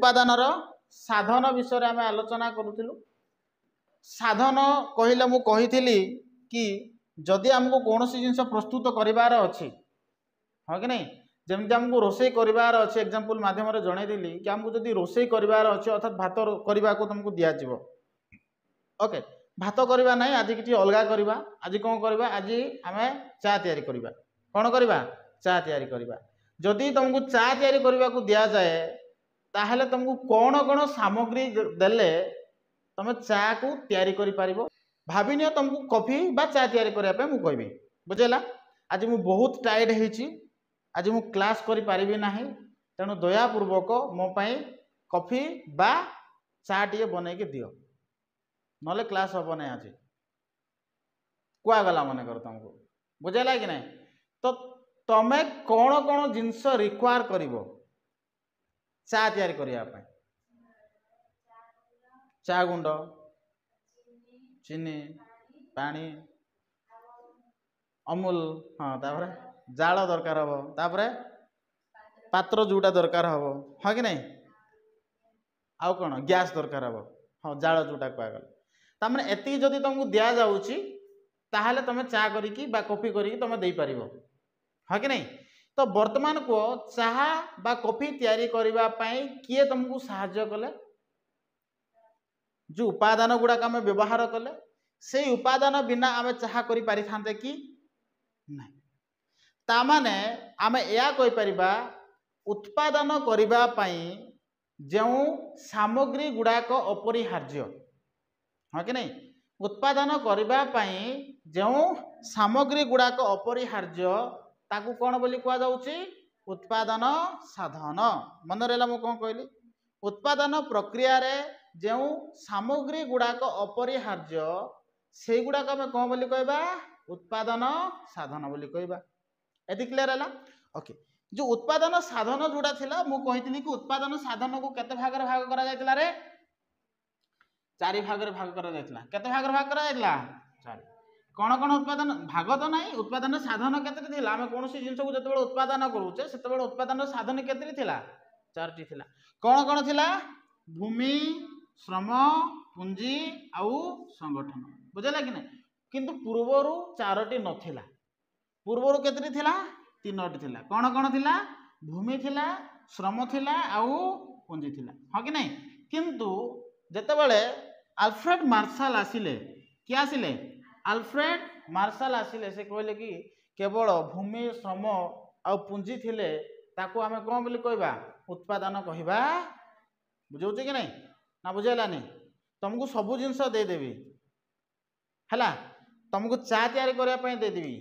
उत्पादनर साधन विषय आम आलोचना करूँ। साधन कहले मु कही कि जदि आमको कौन सी जिनस प्रस्तुत करार अच्छी हाँ कि नहीं जमी आमको रोषे करार अच्छे एग्जांपल माध्यम जनईदेली कि आमको जदि रोषे करार अच्छे अर्थात भात करने को तुमको दिज्व ओके भात करवा ना आज कि अलग करवा आज कौन करवा आज आम चा तैयारी करवा कौन करवा चा तैयारी करवा जदि तुमको चा तैयारी करने को दि जाए ताहले तुमको कौन कौन सामग्री देले तुम चा को तैयारी करि परिबो भाभी नियो तुमको कॉफी बा चा तैयारी करने मुझे कहबी बुझेला आज मु बहुत टायर्ड होइछि आज मु क्लास करि परिबी नाही तेणु दयापूर्वक मो पाई कॉफी बा चा टे बन के दियो नले क्लास हम ना आज कुआगला मन कर तुमको बुझेला कि नहीं तो तमें कौन कौन जिनस रिक्वायर करिवो चा तैयारी करने चा गुंड चीनी पानी अमूल हाँ तापर जाल दरकार हम तापर पात्र जोटा दरकार हम हाँ कि नहीं आउ कौन गैस दरकार हम हाँ जाल जोटा कहगला तमें एति जदि तुमको दि जाऊँगी ताहले तुम चा करी बा कॉफी करी तुम दे पार हाँ कि नहीं तो वर्तमान को चाहा बा कॉफी तैयारी करबा पई किए तुमको साहाय्य कले जो उपादान गुड़ाक आम व्यवहार कले से उपादान बिना आम चाहा करि पारि थांते कि नहीं तामाने आम या कहि परिबा उत्पादन करबा पई जो सामग्री गुड़ाक अपरिहार्य हाँ कि नहीं उत्पादन करबा पई जो सामग्री गुड़ाक अपरिहार्य ताकू कौन बोली कह जाउची उत्पादन साधन मन रहा मुझे कौन कहली उत्पादन प्रक्रिया रे जो सामग्री गुड़ाक अपरिहार्य से गुड़ाक आम कौन बोली कहबा उत्पादन साधन बोली कहबा एति क्लियर है ओके जो उत्पादन साधन जोड़ा थिला मु कहितली कि उत्पादन साधन को केते भाग रे भाग करा जायतिला रे चारि भाग रे भाग करा जायतिला केते भाग रे भाग करा जायतिला चारि कौन कौन उत्पादन भाग तो नहीं उत्पादन साधन केते थिला आमे कोनोसी जिंस को जते उत्पादन करूचे सेते उत्पादन साधन केते थिला चारटी थिला कौन कौन थिला भूमि श्रम पुंजी आउ संगठन बुझला कि नहीं किंतु पूर्वरु चारोटी नथिला पूर्वरु केते थिला तीनोटी थिला कौन कौन थिला भूमि थिला श्रम थिला आउ पुंजी थिला हाँ कि नहीं किंतु जेतेबेले अल्फ्रेड मार्शल आसिले किए आसिले अल्फ्रेड मार्शल आसिले से कहले कि केवल भूमि श्रम आ पुंजी थिले ताको आमे कौन बोली कहबा उत्पादन कहबा बुझौचे कि नहीं ना बुझेलानी तुमको सबू जिनस देदेवी है तुमको चा तैयारी करने देदेवी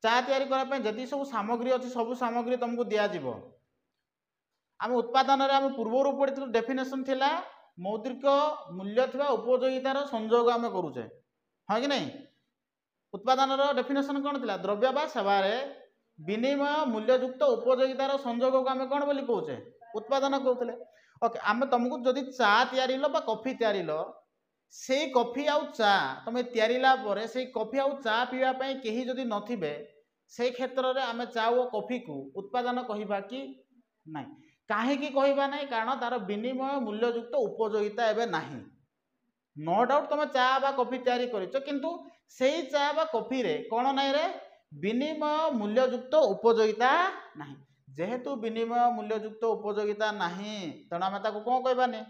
चा तैयारी करने जति सब सामग्री अच्छी सब सामग्री तुमको दिज्व आम उत्पादन आम पूर्वर पढ़ी डेफिनेशन थिला मौद्रिक मूल्य थी उपयोगितार संयोग आम करुचे हाँ कि नहीं उत्पादन डेफिनेशन कौन थिला द्रव्य बा सेवार विनिमय मूल्ययुक्त उपयोगितार संयोग को आम कौन बोली कौचे उत्पादन कहते ओके आम तुमको जदि चा तैयारी बा कॉफी तैयारी से कॉफी आउ चा तुम तैयारीला परे से कॉफी आउ चा पीवा पई केही जदि नथिबे से क्षेत्र रे आम चा और कॉफी को उत्पादन कहबा कि नहीं काहे कि कहबा नहीं कारण तार विनिमय मूल्ययुक्त उपयोगिता एबे नहीं नो डाउट तुम चा बा कॉफी तैयारी करिचो किंतु सेही चा बा कॉफी रे कोन नहीं रे विनिमय मूल्ययुक्त उपयोगिता नहीं जेहेतु विनिमय मूल्ययुक्त उपयोगिता नहीं तेणु आम ताको कौन कहबानी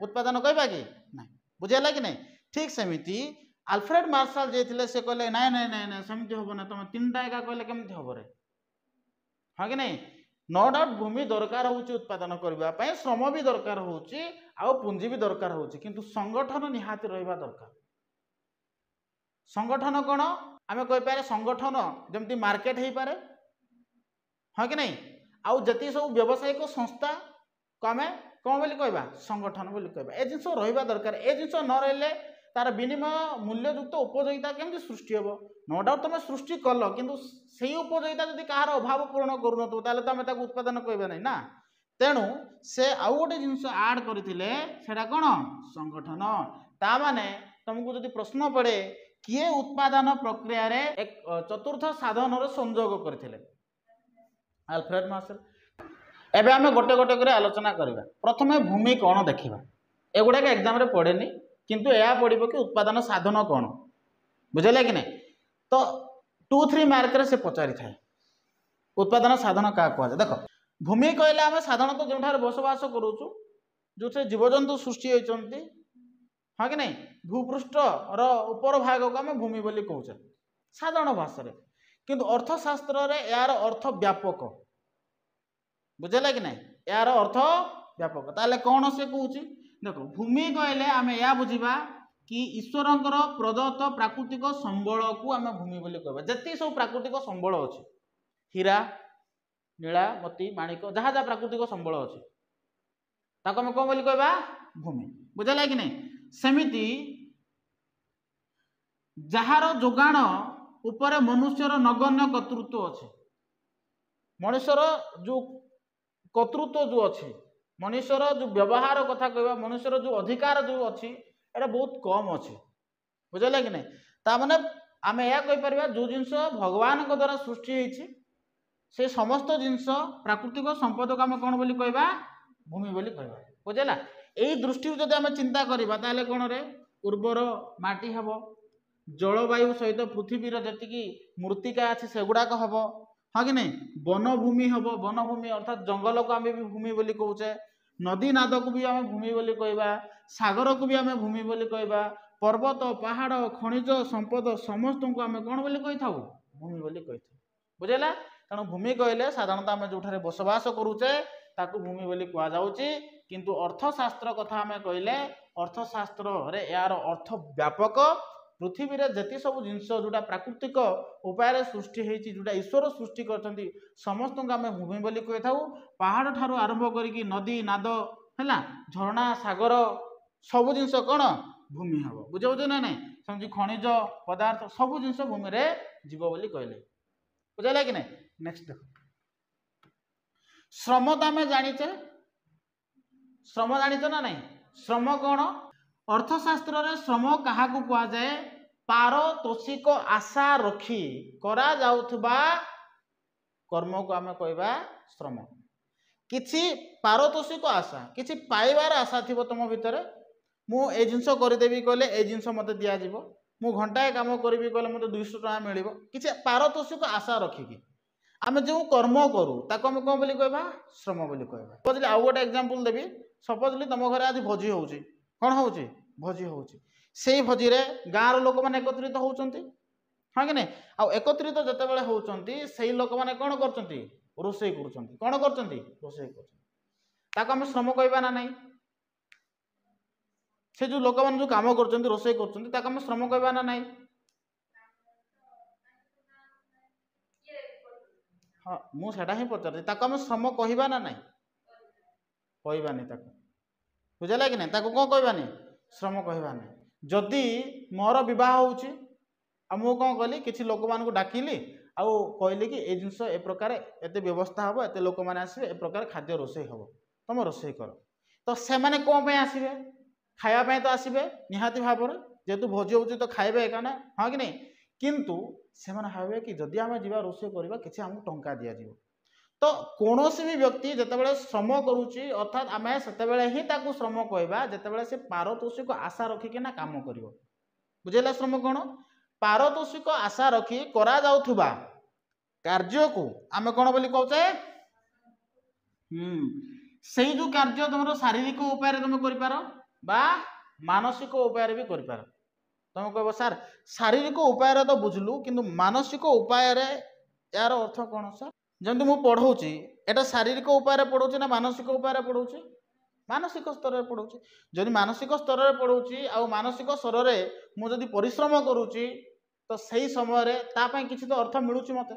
उत्पादन कहबा कि नहीं बुझेला कि नहीं ठीक सेमिति अल्फ्रेड मार्शल जे थिले से कहले नाइ नाइ नाइ नाइ सेमिति होबो ना तुम तीनटा एका कहले केमति होबो रे हाँ कि नहीं नो डाउट भूमि दरकार होउची उत्पादन करबा पई श्रम भी दरकार होउची आ पुंजी भी दरकार होउची किंतु संगठन निहाती रहबा दरकार संगठन कौन आम कहि पारे संगठन जेमति मार्केट हेई पारे हाँ कि नहीं आउ जति सब व्यावसायिक संस्था को आम कौन बोली कहबा संगठन बोली कहबा ए जिनस रहिबा दरकार ए जिनस न रहिले तार विनिमय मूल्ययुक्त उपयोगिता केमति सृष्टि हेबो नो डाउट तुम सृष्टि कल किंतु सेही उपयोगिता जदि कहार अभाव पूर्ण करूनथु ताले तो आम ताको उत्पादन कहबा नहीं ना तेणु से आउ गोटे जिनस ऐड करथिले सेटा कोन संगठन ता माने तुमको जदि प्रश्न पड़े किए उत्पादन प्रक्रिया रे एक चतुर्थ साधन रो संयोग करथिले अल्फ्रेड मार्शल एबे आमे गोटे गोटे करे आलोचना करबा। प्रथमे भूमि कोन देखिबा, एगुडा के एग्जाम रे पड़ेनी किंतु एया पड़िबो कि उत्पादन साधन कोन, बुझले कि नहीं। तो 2-3 मार्क रे से पचारि थाए उत्पादन साधन का कहले। देखो भूमि कहले आमे साधारणतः जोठार बसवास करूछु जो से जीवजंतु सृष्टि होइचंती, हाँ कि नहीं, भूपृष्ठ रो ऊपर भाग को आमे भूमि बोली कहूचे साधारण भाषा रे, किंतु अर्थशास्त्र रे यार अर्थ व्यापक, बुझला कि नहीं, यार अर्थ व्यापक। ताले कौन से कहूची देखो भूमि कहले आमे या बुझिबा कि ईश्वरंकर प्रदत्त प्राकृतिक संबल को आमे भूमि बोली कहबा। जति सब प्राकृतिक संबल अछि, हीरा नीला मोती माणिक जहाँ जहाँ प्राकृतिक संबल अछि ताको आमे कोन बोली कहबा भूमि, बुझला कि नहीं। सेमिति जहार जोगाण ऊपर मनुष्यर नगण्य कर्तृत्व अछि, मनुष्यर जो कर्तृत्व जो अच्छी, मनुष्यर जो व्यवहार कथा कहबा, मनुष्यर जो अधिकार जो अच्छी एटा बहुत कम अच्छी, बुझला कि नहीं। तामाने आमे या कहि परबा जो जिंस भगवान को द्वारा सृष्टि होइछि से समस्त जिंस प्राकृतिक संपद को आमे कोन बोली कहबा भूमि बोली कहबा, बुझला। एई दृष्टि जदि आमे चिंता करबा ताले कोन रे उर्वर माटी हबो, जलवायु सहित पृथ्वी रो जति की मृत्तिका अछि सेगुडा को हबो, हाँ कि नहीं। वनभूमि हम, वनभूमि अर्थात जंगल को आम भी भूमि बोली कहूचे, नदी नाद को भी आम भूमि बोली कहबा, सागर को भी आम भूमि बोली कहबा, पर्वत पहाड़ खनिज संपद समस्त को आम कौन बोली कही थाउ भूमि बोली कही थाउ, बुझेला। तेणु भूमि कहले साधारणतः आम जोठारे बसवास करूचे ताकू भूमि बोली कह जाउची, किंतु अर्थशास्त्र कथा आम कहले अर्थशास्त्र रे यार अर्थ व्यापक। पृथ्वी रे जति सब जिनस जोटा प्राकृतिक उपाय सृष्टि होती, जोटा ईश्वर सृष्टि करछंती समस्त को आम भूमि बोली कही थाउ। पहाड़ ठारू आरंभ करिकी नदी नाद है झरणा सागर सब जिनस कौन भूमि हम, बुझाऊछ ना नहीं। समझी खनिज पदार्थ सब जिनस भूमि रे जीव बोली कहले, बुझाला कि नहीं। नेक्स्ट देखो श्रम तो आम जानीचे, श्रम जानीच ना नहीं। श्रम कौन, अर्थशास्त्र रे श्रम कहा कह जाए पारतोषिक आशा रखी करा जाउथबा कर्म को आम कहबा श्रम। किछि पारतोषिक आशा, किछि पाइबार आशा थिबो तुम भितर, मु ए जिंस करदेबी कहले ए जिंस मते दिया जिवो, मु घंटाए काम करबी कहले मते 200 टका मिलिबो, किछि पारतोषिक आशा रखिकी आम जो कर्म करूँ ताको आम कौन बोली कहबा श्रम बोली कहबा। सपोजली आउ गोटे एग्जांपल देबी, सपोजली तुम घर आज भोजी होउची, कौन होउची भोजी होउची, सेई भोजी रे गाँव लोक मैंने एकत्रित होउचंती, हाँ कि नहीं। आ एकत्रित जते बेले होउचंती सेई लोक मैंने कौन करचंती रोषेई करूचंती, कौन करचंती रोषेई करचंती, ताको आम श्रम कहबा ना नहीं। से जो लोक मैंने जो काम करचंती रोषेई करचंती ताको आम श्रम कहबा ना नहीं। हाँ मुझे ही पचार ताको आम श्रम कहबा ना नहीं, कहबानी ताको, बुझला कि नहीं। ताको कौन कहबानी श्रम कहबानी। जदि मोर बह होउची आ मु कौन कली किसी लोक मान को डाकिली आउ कहली कि ए जिनस ए प्रकार एते व्यवस्था हम, एते लोक मैंने आसबे, ए प्रकार खाद्य रोषेई हम, तुम रोषेई कर। तो से माने कौन पे आसबे खाया तो आसबे निहाती भाव में, जेहेतु भोजी होउची तो खाइबे एका ना, हाँ कि नहीं। किंतु से माने भाबे कि जदि आम जीवा रोषेई करबा किछि हमको टंका दिया जिवो। तो कौनसी भी व्यक्ति जितेबाला श्रम करुच्ची अर्थात आम से ही ताकू श्रम कहबा जितेबाला से पारतोषिक आशा रखिक ना काम करिवो, बुझेला। श्रम कौन पारतोषिक आशा रखी करा जाउथुबा कार्य को आम कौन बोली कहचे, सेई जो कार्य तुम शारीरिक उपाय तुम कर बा मानसिक उपाय भी कर। तुम कह सार शारीरिक उपाय तो बुझलु किंतु मानसिक उपाय यार अर्थ कौन सर। जमी मु पढ़ाऊँगी एटा शारीरिक उपाय पढ़ाऊँ ना मानसिक उपाय पढ़ाऊँ, मानसिक स्तर में पढ़ाऊँ। जदि मानसिक स्तर में पढ़ाऊँ आ मानसिक स्तर में मुझे परिश्रम करुच्ची तो सही समय तापाई किसी तो अर्थ मिलूँ मत,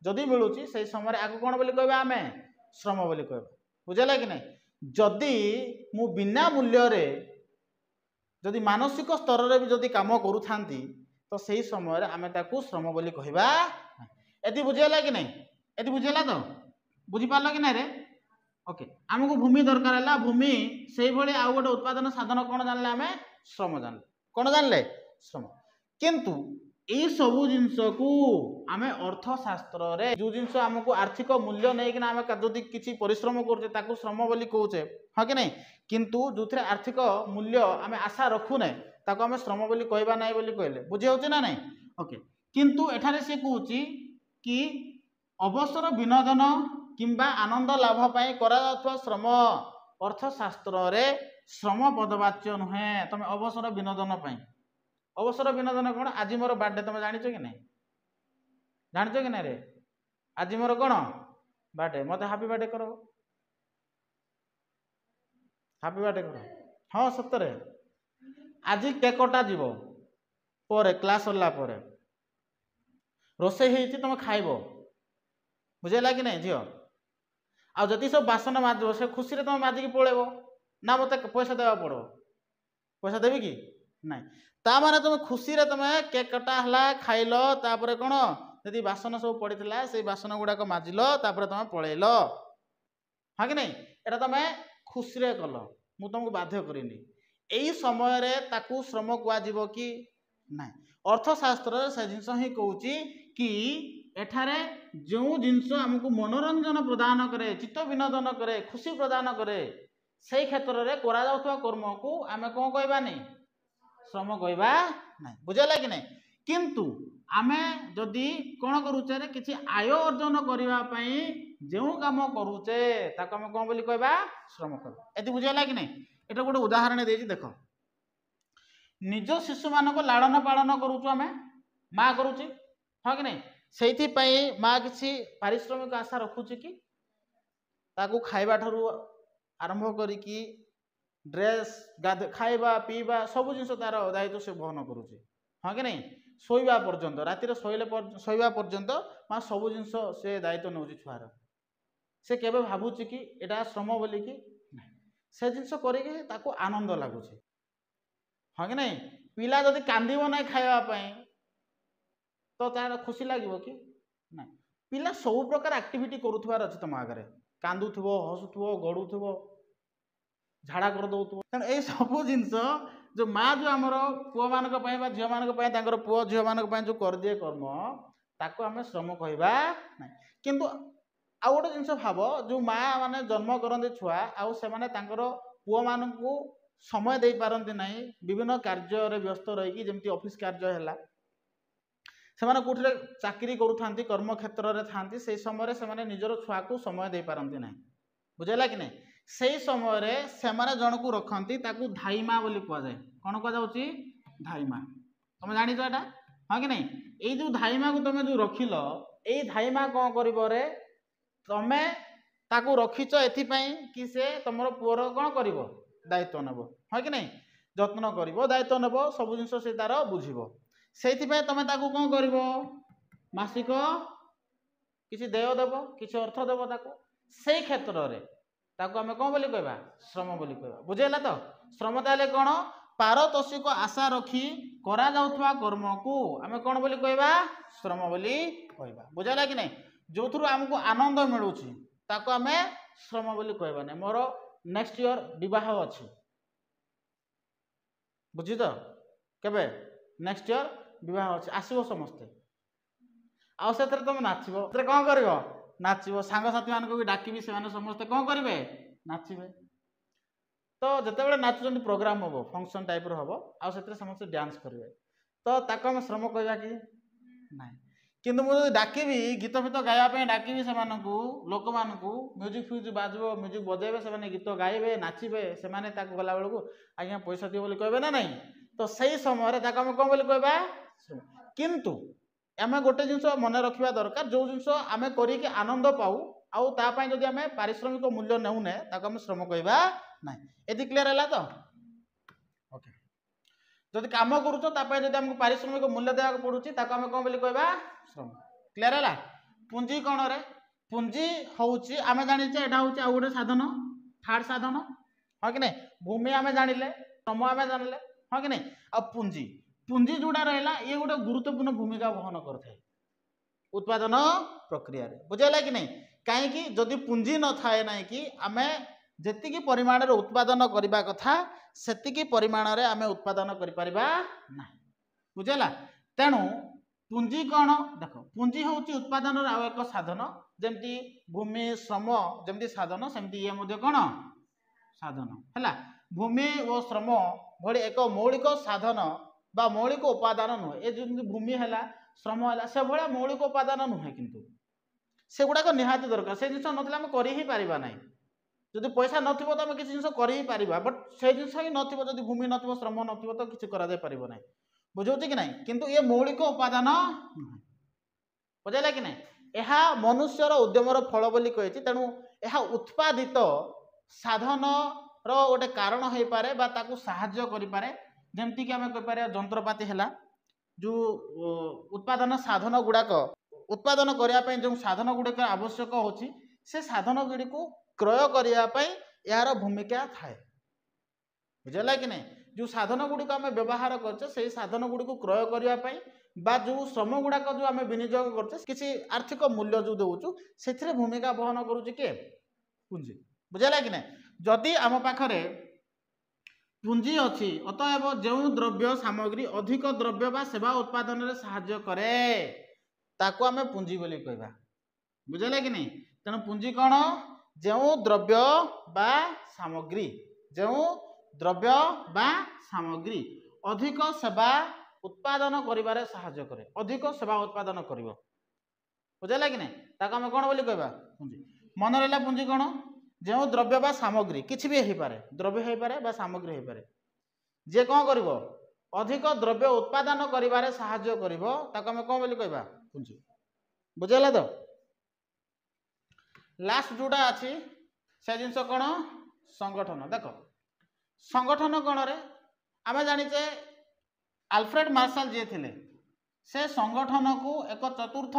जदि मिलूँ से समय आगे कौन बोली कहबा आम श्रम बोली कहबा, बुझेला कि नहीं। जदि मु बिना मूल्य रे जदि मानसिक स्तर में भी जदि काम करूँ तो सही समय आम ताकू श्रम बोली कहबा। एति बुझेला कि नहीं, एति बुझेला तो बुझी पारल कि नहीं रे। ओके आमको भूमि दरकार है, भूमि से भाई आउ गोटे उत्पादन साधन कौन जानले आम श्रम जानले, कौन जानले श्रम। किंतु यही सबू जिनस को आम अर्थशास्त्र रे जो जिनस आमको आर्थिक मूल्य नहीं कि आम जदि किसी परिश्रम करुचे ताकू श्रम बोली कहुचे हाँ कि नहीं किंतु जो थे आर्थिक मूल्य आम आशा रखुने ताको आम श्रम बोली कहबा नहीं बोली कहले बुझी होचे ना नहीं ओके किंतु एठारे से कहूची कि अवसर विनोदन किंबा आनंद लाभ पाई करा जाउथवा श्रम अर्थशास्त्र रे श्रम पदवाच्य नुहे तुम अवसर विनोदन पाई अवसर विनोदन कौन आज मोर बर्थडे तुम जान कि नहीं जान कि नहीं रे आज मोर कौन बर्थडे मत हापी बर्थडे करो हापी बर्थडे करो हाँ सतरे आज केक कटा जीव पर क्लास सरला पर रोसे तुम खाइब बुझेगा कि नहीं झील आदि सब बासन माजब से खुशी तुम माजिकी पलैब ना मत पैसा देवा पड़ो पैसा देवी कि ना ता माने तुम खुशी रे तुम केक कटा हला खाइल तापर कौन यदि बासन सब पड़ा से बासन गुड़ाक माजिल तापर तुम पलैल हाँ कि नहीं एटा तुम खुशी रे कल मु तुमको बाध्य करिनी यही समय रे ताकू श्रम कहुव कि ना अर्थशास्त्र से जिनस ही कहूँ कि एठारे जो जिनस आमको मनोरंजन प्रदान करे चित्त विनोदन करे खुशी प्रदान करे से क्षेत्र में कर्म को आम कौन कहबानी श्रम कहबा ना बुझेगा कि नहीं किंतु आमे जदि कौन करुचे किसी आय अर्जन करने जो काम करुचे ताको आम कौन बोली कहबा श्रम कर ये बुझेगा कि नहीं एटा गोटे उदाहरण दे देख निज शिशु मान लाड़न पालन करुचु आम माँ करुची हाँ कि नहीं से माँ किसी पारिश्रमिक आशा रखुची कि ताकू खाइबा ठारू आरंभ करिकी ड्रेस खाइबा पीवा सब जिन तार दायित्व से बहन करुचे हाँ कि नहीं शोवा पर्यंत रातिर शोवा पर्यंत माँ सब जिन से दायित्व नौ छुआर से केबे भावुची कि एटा श्रम बोली कि से जिनस करके आनंद लगुच हाँ कि नहीं पिला जदि कांदिब ना खावाई तो तार खुशी लगे कि ना पिला सब प्रकार एक्टिविटी करुवार अच्छे तुम आगे कांदुव हसुव गड़ुव झाड़ा कर दौथुव तेणु ये सब जिनस जो माँ जो आम पुओ मान झील मान पुओ झील मान जो कर दिए कर्म ताको आम श्रम कहवा ना किंतु आउ गोटे जिनस भाव जो माँ मैंने जन्म करते छुआ आउ से पुओ मान समय दे पारती ना विभिन्न कार्य व्यस्त रही जमी ऑफिस कार्य है से कौटे चाकरी करुँच कर्म क्षेत्र में था से समय से निजर छुआ को समय दे पारती ना बुझेगा कि नहीं से समय से जन को रखती धाईमा बोली कहुए कौन कहुच्छी धाईमा तुम जान यहाँ हाँ कि नहीं ये जो धाईमा को तुम जो रखिल ये धाईमा कौन कर तमें ताकू रखीच एपाई कि से तुम पुअर कौन कर दायित्व नेब हाँ कि नहीं जत्न कर दायित्व नेब सब जिन से तार बुझब से तुम ताकू कौन कर मासिक किसी देय देव किसी अर्थ देव ताकू से क्षेत्र में ताकू आम कौन बोली कहबा श्रम बोली कहबा बुझेगा तो श्रम ताले कौन पारतोषिक आशा रखी करा जाउथवा कर्म को आम कौन बोली कहबा श्रम बोली कहबा बुझेगा कि नहीं जो थ्रु आमको आनंद मिलूची ताको आम श्रम बोली कहबा नहीं मोर नेक्स्ट ईयर विवाह अच्छी बुझी तो केबे नेक्स्ट ईयर विवाह अच्छे आसब समस्ते आउ से तुम नाचब कौन कर नाचब सांगसाथी मान भी डाकिबी से समस्ते कौन करेंगे नाचे तो जिते नाचुंट प्रोग्राम हम फंक्शन टाइप हम आउ से समस्ते डांस करेंगे तो ताको आम श्रम कहवा कि ना किंतु मुझे डाकिबी गीत फीत गायापी डाकिबी से लोक मान म्यूजिक फ्यूजिक बाजब म्यूजिक बजेबे से गीत गाइबे नाचबे से गला बेलू आज्ञा पैसा दिए बोली कहबे ना नहीं तो सही समय आम कौन बोली कहबा किंतु आम गोटे जिन मन रखा दरकार जो जिन आम कर आनंद पाऊ आउ तापाई जदि आम पारिश्रमिक मूल्य नेउने ताको आम श्रम कहबा ना ये क्लीयर है तो ओके जदि कम करुच जदि आमको पारिश्रमिक मूल्य देवाक पड़ुची ताको आम कौन बोली कहबा श्रम क्लीयर है पुंजी कौन रे पुंजी हूँ आम जाने यहाँ हूँ आउ गोटे साधन थर्ड साधन हाँ कि नहीं भूमि आम जानिले श्रम आम जानिले हाँ कि नहीं आ पुंजी पुंजी जोड़ा रहा ये गोटे गुरुत्वपूर्ण भूमिका वहन करते उत्पादन प्रक्रिया बुझेगा कि नहीं कहीं जदि पुंजी न थाए ना कि आम जी परिमाण उत्पादन करने कथा से परिमाण आम उत्पादन कर बुझेगा तेणु पुंजी कौन देख पुंजी हूँ उत्पादन आउ एक साधन जमती भूमि श्रम जमती साधन सेमती ये कौन साधन है भूमि और श्रम भली एक मौलिक साधन बा मौलिक उपादान नुहे ये जमी भूमि है श्रम है से भाया मौलिक उपादान नुहे किंतु से गुड़ाक निहाती दरकार से जिन ना कर ही पारिबा नहीं जदि पैसा नथिबो तो आम किसी जिन कर ही पारिबा बट से जिन ही नथिबो जदि भूमि नथिबो श्रम नथिबो तो किसी करा जाय पारिबो नहीं बुझौछि कि नहीं किंतु ये मौलिक उपादान बुझाइला कि नहीं यह मनुष्यर उद्यमर फल बोली कही तेणु यह उत्पादित साधन रोटे कारण हो पारे बा ताकू साहाय्य करि पारे जेमति कि आमे कहि पारे जंत्रपाति हैला जो उत्पादन साधन गुड़ाक उत्पादन करने जो साधन गुड़िक आवश्यक होछि से साधन गुड़ी को क्रय करने यार भूमिका थाए बुझला कि नहीं जो साधन गुड़िक आम व्यवहार करछे से साधन गुड़ी को क्रय करने बा जो श्रम गुड़ाक जो आम विनियोग करछे किसी आर्थिक मूल्य जो देउछु से भूमिका बहन करुछि के पुंजी बुझला कि नहीं जदि आम पाखरे पुंजी अच्छी अतएव जो द्रव्य सामग्री अधिक द्रव्य बा सेवा उत्पादन में साहाय्य करे ताको आमे पुंजी बोली कहबा बुझले कि नहीं तेणु पुंजी कौन जो द्रव्य बा सामग्री जो द्रव्य बा सामग्री अधिक सेवा उत्पादन करिबारे साहाय्य करे अधिक सेवा उत्पादन करिवो बुझले कि नहीं ताको आमे कौन बोली कहबा पुंजी मन रहला पुंजी कौन जो द्रव्य बा सामग्री किसी भी हो पारे द्रव्य हो पारे बा सामग्री हो पारे जे कौन करिवो अधिक द्रव्य उत्पादन करिबारे साहाय्य करिवो ताको आमे कौन बोली कहबा पुंजी बुझेला तो लास्ट जोटा अच्छी से जिनस कौन संगठन देख संगठन कौन रे आमे जानिचे आल्फ्रेड मार्शल जे थिले से संगठन को एक चतुर्थ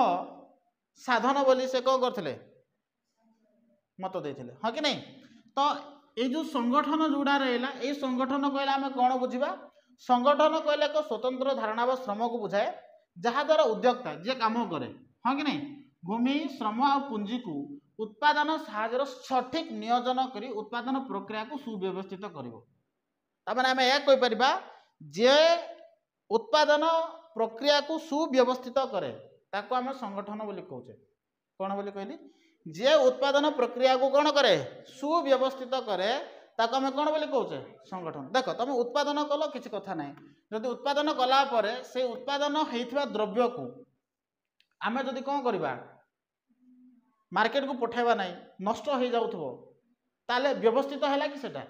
साधन बोली से कौन करथिले मत देथिले हाँ कि नहीं तो ये जो संगठन जोड़ा रहा ये संगठन कहले आमे कौन बुझा संगठन कहले एक स्वतंत्र धारणा व श्रम को बुझाए जहाद्वारा उद्योक्ता जे काम करे हाँ कि नहीं भूमि श्रम और पुंजी को उत्पादन साहाय्य सठिक नियोजन करी उत्पादन प्रक्रिया को सुव्यवस्थित करें आम यह कहीपर जे उत्पादन प्रक्रिया को सुव्यवस्थित करे ताको आम संगठन बोली कहचे कौन बोली कहली जे उत्पादन प्रक्रिया को कौन करे सुव्यवस्थित करे ताको आम कौन बोली कहचे संगठन देख तुम उत्पादन कल किसी कथा ना जदि उत्पादन कला परे से उत्पादन होइथिबा द्रव्य को आमे जदि कौन करबा मार्केट को पठाइबा नहीं नष्ट हो जाउथबो ताले व्यवस्थित हैला कि सेटा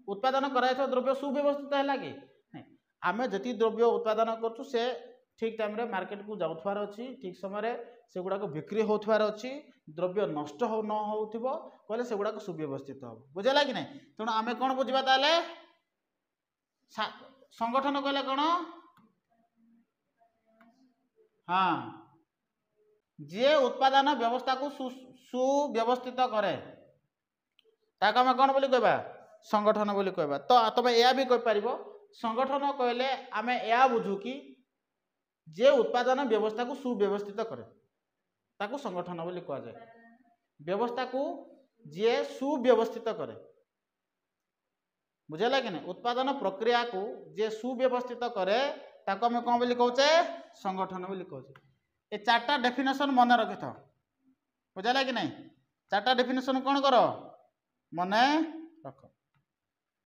उत्पादन कराइथो द्रव्य सुव्यवस्थित हैला कि आमे जति द्रव्य उत्पादन करछु से ठीक टाइम रे मार्केट को जाउथवार अछि ठीक समय रे से गुडा को बिक्री होथवार अछि द्रव्य नष्ट हो न होउथबो कहले से गुडा को सुव्यवस्थित हो बुझला कि नहीं तण आमे कोन बुझबा ताले संगठन कहले कोन हाँ जे उत्पादन व्यवस्था को सुव्यवस्थित करे ताको आमे कोन बोली कहबा संगठन बोली कहबा तो तबे या भी कह पारिबो संगठन कहले आमे या बुझू कि जे उत्पादन व्यवस्था को सुव्यवस्थित करे ताको संगठन बोली कह जाए व्यवस्था को जे सुव्यवस्थित करे बुझला कि नहीं उत्पादन प्रक्रिया को जे सुव्यवस्थित करे ताको आमे कोन बोली कहउचे संगठन बोली कहउचे ए चारटा डेफिनेशन मन रखि था बुझला कि नहीं चारटा डेफिनेशन कौन कर मने